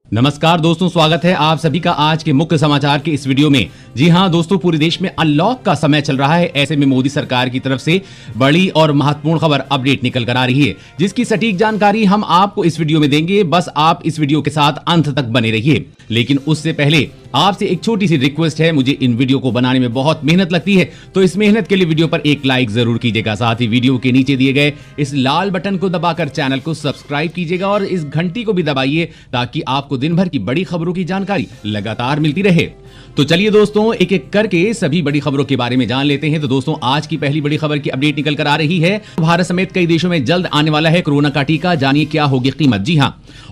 नमस्कार दोस्तों, स्वागत है आप सभी का आज के मुख्य समाचार के इस वीडियो में। जी हां दोस्तों, पूरे देश में अनलॉक का समय चल रहा है। ऐसे में मोदी सरकार की तरफ से बड़ी और महत्वपूर्ण खबर अपडेट निकल कर आ रही है, जिसकी सटीक जानकारी हम आपको इस वीडियो में देंगे। बस आप इस वीडियो के साथ अंत तक बने रहिए। लेकिन उससे पहले आपसे एक छोटी सी रिक्वेस्ट है। मुझे इन वीडियो को बनाने में बहुत मेहनत लगती है, तो इस मेहनत के लिए वीडियो पर एक लाइक जरूर कीजिएगा। साथ ही वीडियो के नीचे दिए गए इस लाल बटन को दबाकर चैनल को सब्सक्राइब कीजिएगा और इस घंटी को भी दबाइए, ताकि आपको दिन भर की बड़ी खबरों की जानकारी लगातार मिलती रहे। तो चलिए दोस्तों, एक एक करके सभी बड़ी खबरों के बारे में जान लेते हैं। तो दोस्तों, आज की पहली बड़ी खबर की अपडेट निकल कर आ रही है। भारत समेत कई देशों में जल्द आने वाला है कोरोना का टीका। जानिए क्या होगी कीमत। जी हां,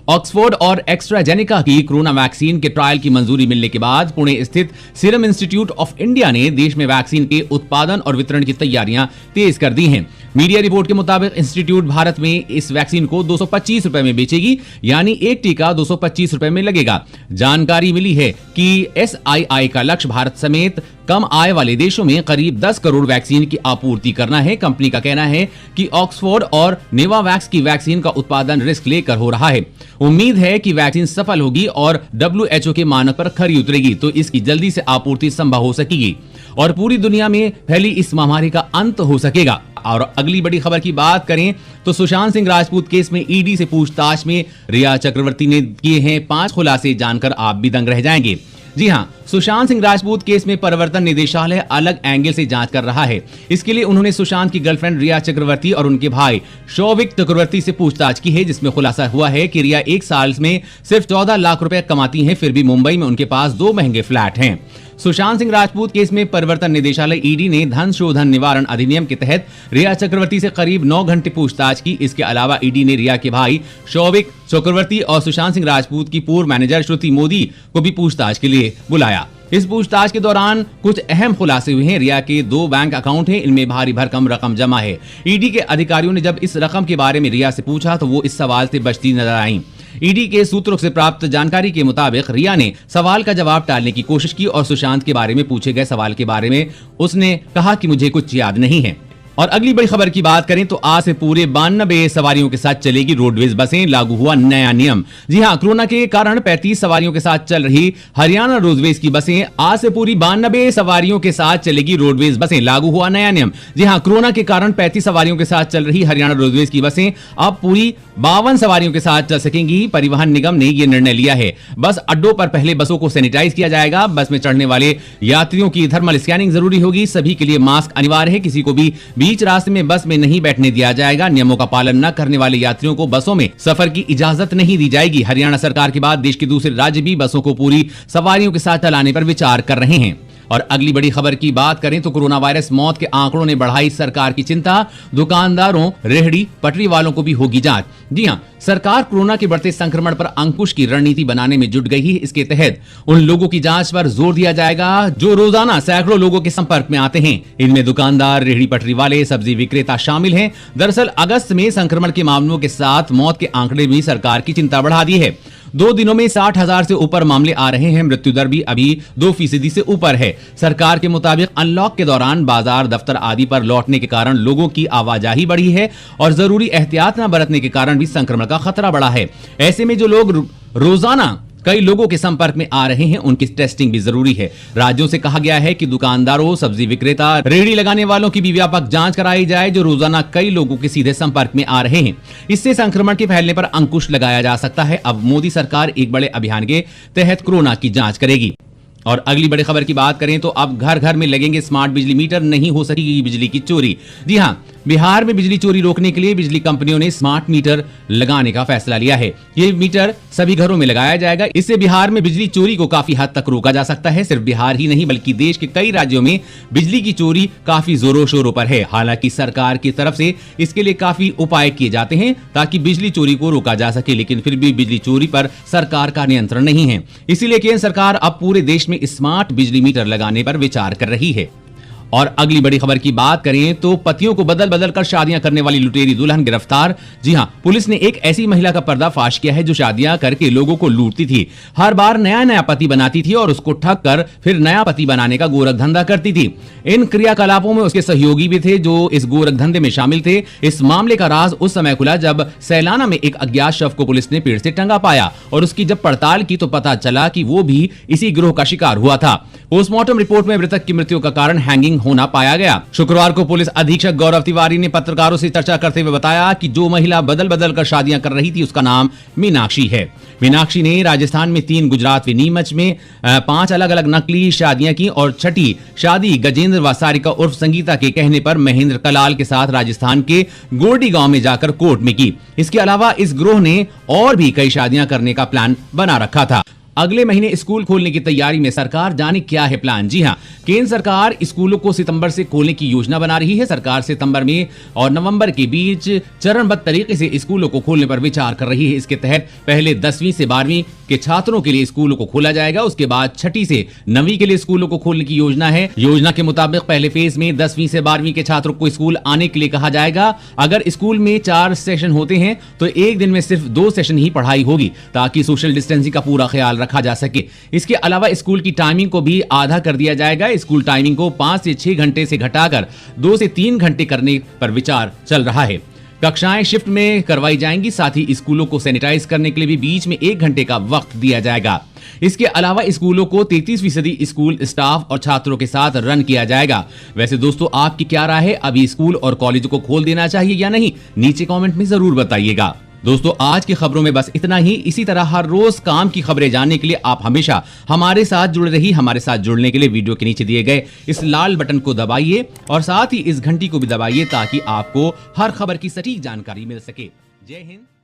ऑक्सफोर्ड और एस्ट्राजेनेका की कोरोना वैक्सीन के ट्रायल की मंजूरी मिलने के बाद पुणे स्थित सीरम इंस्टीट्यूट ऑफ इंडिया ने देश में वैक्सीन के उत्पादन और वितरण की तैयारियां तेज कर दी हैं। मीडिया रिपोर्ट के मुताबिक इंस्टीट्यूट भारत में इस वैक्सीन को 225 रुपए में बेचेगी, यानी एक टीका 225 रुपए में लगेगा। जानकारी मिली है कि SII का लक्ष्य भारत समेत कम आय वाले देशों में करीब 10 करोड़ वैक्सीन की आपूर्ति करना है। कंपनी का कहना है कि ऑक्सफोर्ड और नेवावैक्स की वैक्सीन का उत्पादन रिस्क लेकर हो रहा है। उम्मीद है कि वैक्सीन सफल होगी और WHO के मानक पर खरी उतरेगी, तो इसकी जल्दी से आपूर्ति संभव हो सकेगी और पूरी दुनिया में फैली इस महामारी का अंत हो सकेगा। और अगली बड़ी खबर की बात करें तो सुशांत सिंह राजपूत केस में ED से पूछताछ में रिया चक्रवर्ती ने किए हैं 5 खुलासे। जानकर आप भी दंग रह जाएंगे। जी हां, सुशांत सिंह राजपूत केस में प्रवर्तन निदेशालय अलग एंगल से जांच कर रहा है। इसके लिए उन्होंने सुशांत की गर्लफ्रेंड रिया चक्रवर्ती और उनके भाई शौविक चक्रवर्ती से पूछताछ की है, जिसमें खुलासा हुआ है कि रिया एक साल में सिर्फ 14 लाख रुपए कमाती हैं, फिर भी मुंबई में उनके पास 2 महंगे फ्लैट हैं। सुशांत सिंह राजपूत केस में प्रवर्तन निदेशालय ED ने धन शोधन निवारण अधिनियम के तहत रिया चक्रवर्ती से करीब 9 घंटे पूछताछ की। इसके अलावा ED ने रिया के भाई शौविक चक्रवर्ती और सुशांत सिंह राजपूत की पूर्व मैनेजर श्रुति मोदी को भी पूछताछ के लिए बुलाया। इस पूछताछ के दौरान कुछ अहम खुलासे हुए हैं। रिया के 2 बैंक अकाउंट हैं, इनमें भारी भरकम रकम जमा है। ED के अधिकारियों ने जब इस रकम के बारे में रिया से पूछा तो वो इस सवाल से बचती नजर आई। ED के सूत्रों से प्राप्त जानकारी के मुताबिक रिया ने सवाल का जवाब टालने की कोशिश की और सुशांत के बारे में पूछे गए सवाल के बारे में उसने कहा कि मुझे कुछ याद नहीं है। और अगली बड़ी खबर की बात करें तो आज से पूरे 92 सवारियों के साथ चलेगी रोडवेज बसें। लागू हुआ नया नियम। जी हां, कोरोना के कारण 35 सवारियों के साथ चल रही हरियाणा रोडवेज की बसें आज से पूरी 92 सवारियों के साथ चलेगी रोडवेज बसें। लागू हुआ नया नियम। जी हां, कोरोना के कारण 35 सवारियों के साथ चल रही हरियाणा रोडवेज की बसें अब पूरी 52 सवारियों के साथ चल सकेंगी। परिवहन निगम ने यह निर्णय लिया है। बस अड्डों पर पहले बसों को सैनिटाइज किया जाएगा। बस में चढ़ने वाले यात्रियों की थर्मल स्कैनिंग जरूरी होगी। सभी के लिए मास्क अनिवार्य है। किसी को भी बीच रास्ते में बस में नहीं बैठने दिया जाएगा। नियमों का पालन न करने वाले यात्रियों को बसों में सफर की इजाजत नहीं दी जाएगी। हरियाणा सरकार के बाद देश के दूसरे राज्य भी बसों को पूरी सवारियों के साथ चलाने पर विचार कर रहे हैं। और अगली बड़ी खबर की बात करें तो कोरोना वायरस मौत के आंकड़ों ने बढ़ाई सरकार की चिंता। दुकानदारों, रेहड़ी पटरी वालों को भी होगी जांच। जी हां, सरकार कोरोना के बढ़ते संक्रमण पर अंकुश की रणनीति बनाने में जुट गई है। इसके तहत उन लोगों की जांच पर जोर दिया जाएगा जो रोजाना सैकड़ों लोगों के संपर्क में आते हैं। इनमें दुकानदार, रेहड़ी पटरी वाले, सब्जी विक्रेता शामिल हैं। दरअसल अगस्त में संक्रमण के मामलों के साथ मौत के आंकड़े भी सरकार की चिंता बढ़ा दी है। 2 दिनों में 60,000 से ऊपर मामले आ रहे हैं। मृत्यु दर भी अभी 2% से ऊपर है। सरकार के मुताबिक अनलॉक के दौरान बाजार, दफ्तर आदि पर लौटने के कारण लोगों की आवाजाही बढ़ी है और जरूरी एहतियात न बरतने के कारण भी संक्रमण का खतरा बढ़ा है। ऐसे में जो लोग रोजाना कई लोगों के संपर्क में आ रहे हैं, उनकी टेस्टिंग भी जरूरी है। राज्यों से कहा गया है कि दुकानदारों, सब्जी विक्रेता, रेहड़ी लगाने वालों की भी व्यापक जांच कराई जाए जो रोजाना कई लोगों के सीधे संपर्क में आ रहे हैं। इससे संक्रमण के फैलने पर अंकुश लगाया जा सकता है। अब मोदी सरकार एक बड़े अभियान के तहत कोरोना की जांच करेगी। और अगली बड़ी खबर की बात करें तो अब घर घर में लगेंगे स्मार्ट बिजली मीटर, नहीं हो सकेगी बिजली की चोरी। जी हां, बिहार में बिजली चोरी रोकने के लिए बिजली कंपनियों ने स्मार्ट मीटर लगाने का फैसला लिया है। ये मीटर सभी घरों में लगाया जाएगा। इससे बिहार में बिजली चोरी को काफी हद तक रोका जा सकता है। सिर्फ बिहार ही नहीं बल्कि देश के कई राज्यों में बिजली की चोरी काफी जोरों शोरों पर है। हालांकि सरकार की तरफ से इसके लिए काफी उपाय किए जाते हैं ताकि बिजली चोरी को रोका जा सके, लेकिन फिर भी बिजली चोरी पर सरकार का नियंत्रण नहीं है। इसीलिए केंद्र सरकार अब पूरे देश में स्मार्ट बिजली मीटर लगाने पर विचार कर रही है। और अगली बड़ी खबर की बात करें तो पतियों को बदल बदल कर शादियां करने वाली लुटेरी दुल्हन गिरफ्तार। जी हां, पुलिस ने एक ऐसी महिला का पर्दाफाश किया है जो शादियां करके लोगों को लूटती थी। हर बार नया नया पति बनाती थी और उसको ठग कर फिर नया पति बनाने का गोरख धंधा करती थी। इन क्रियाकलापों में उसके सहयोगी भी थे जो इस गोरख धंधे में शामिल थे। इस मामले का राज उस समय खुला जब सैलाना में एक अज्ञात शव को पुलिस ने पेड़ से टंगा पाया और उसकी जब पड़ताल की तो पता चला कि वो भी इसी गिरोह का शिकार हुआ था। पोस्टमार्टम रिपोर्ट में मृतक की मृत्यु का कारण हैंगिंग होना पाया गया। शुक्रवार को पुलिस अधीक्षक गौरव तिवारी ने पत्रकारों से चर्चा करते हुए बताया कि जो महिला बदल बदल कर शादियां कर रही थी उसका नाम मीनाक्षी है। मीनाक्षी ने राजस्थान में 3, गुजरात व नीमच में 5 अलग अलग नकली शादियां की और छठी शादी गजेंद्र व सारिका उर्फ संगीता के कहने पर महेंद्र कलाल के साथ राजस्थान के गोरडी गांव में जाकर कोर्ट में की। इसके अलावा इस गिरोह ने और भी कई शादियां करने का प्लान बना रखा था। अगले महीने स्कूल खोलने की तैयारी में सरकार, जाने क्या है प्लान। जी हां, केंद्र सरकार स्कूलों को सितंबर से खोलने की योजना बना रही है। सरकार सितंबर में और नवंबर के बीच चरणबद्ध तरीके से स्कूलों को खोलने पर विचार कर रही है। इसके तहत पहले 10वीं से 12वीं के छात्रों के लिए स्कूलों को खोला जाएगा। उसके बाद 6ठी से 9वीं के लिए स्कूलों को खोलने की योजना है। योजना के मुताबिक पहले फेज में 10वीं से 12वीं के छात्रों को स्कूल आने के लिए कहा जाएगा। अगर स्कूल में 4 सेशन होते हैं तो एक दिन में सिर्फ 2 सेशन ही पढ़ाई होगी ताकि सोशल डिस्टेंसिंग का पूरा ख्याल रखा जा सके। इसके अलावा स्कूल की टाइमिंग को भी आधा कर दिया जाएगा। स्कूल टाइमिंग को 5 से 6 घंटे से घटाकर 2 से 3 घंटे करने पर विचार चल रहा है। कक्षाएं शिफ्ट में करवाई जाएंगी। साथ ही स्कूलों को सैनिटाइज करने के लिए भी बीच में 1 घंटे का वक्त दिया जाएगा। इसके अलावा स्कूलों को 33% स्कूल स्टाफ और छात्रों के साथ रन किया जाएगा। वैसे दोस्तों, आपकी क्या राय है? अभी स्कूल और कॉलेज को खोल देना चाहिए या नहीं? नीचे कमेंट में जरूर बताइएगा। दोस्तों, आज की खबरों में बस इतना ही। इसी तरह हर रोज काम की खबरें जानने के लिए आप हमेशा हमारे साथ जुड़े रहिए। हमारे साथ जुड़ने के लिए वीडियो के नीचे दिए गए इस लाल बटन को दबाइए और साथ ही इस घंटी को भी दबाइए ताकि आपको हर खबर की सटीक जानकारी मिल सके। जय हिंद।